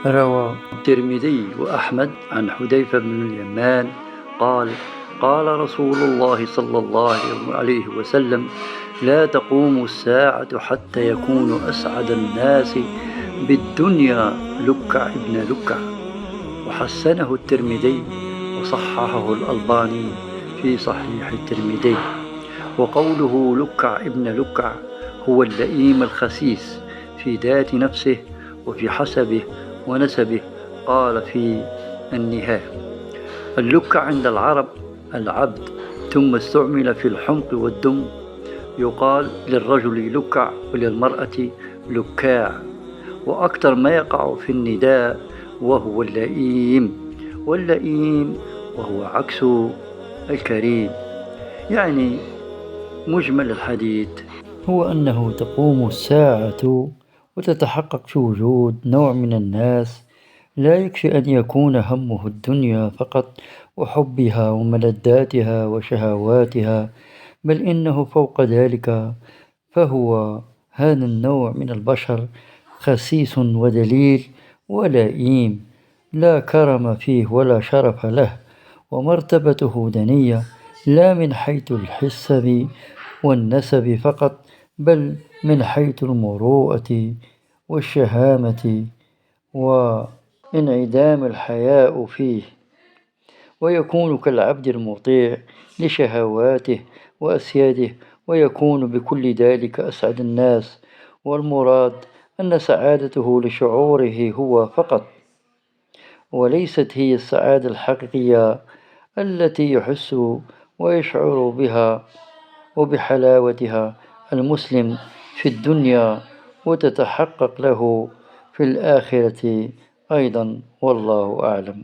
روى الترمذي وأحمد عن حذيفة بن اليمان قال: قال رسول الله صلى الله عليه وسلم: لا تقوم الساعة حتى يكون أسعد الناس بالدنيا لكع ابن لكع. وحسنه الترمذي وصححه الألباني في صحيح الترمذي. وقوله لكع ابن لكع هو اللئيم الخسيس في ذات نفسه وفي حسبه ونسبه. قال في النهاية: اللكع عند العرب العبد، ثم استعمل في الحمق والدم. يقال للرجل لكع وللمرأة لكاع. وأكثر ما يقع في النداء وهو اللئيم، واللئيم وهو عكس الكريم. يعني مجمل الحديث هو أنه تقوم الساعة وتتحقق في وجود نوع من الناس لا يكفي أن يكون همه الدنيا فقط وحبها وملذاتها وشهواتها، بل إنه فوق ذلك فهو هذا النوع من البشر خسيس ودليل ولئيم، لا كرم فيه ولا شرف له، ومرتبته دنية، لا من حيث الحسب والنسب فقط، بل من حيث المروءة والشهامة وانعدام الحياء فيه. ويكون كالعبد المطيع لشهواته وأسياده، ويكون بكل ذلك أسعد الناس. والمراد أن سعادته لشعوره هو فقط، وليست هي السعادة الحقيقية التي يحس ويشعر بها وبحلاوتها المسلم في الدنيا، وتتحقق له في الآخرة أيضا، والله أعلم.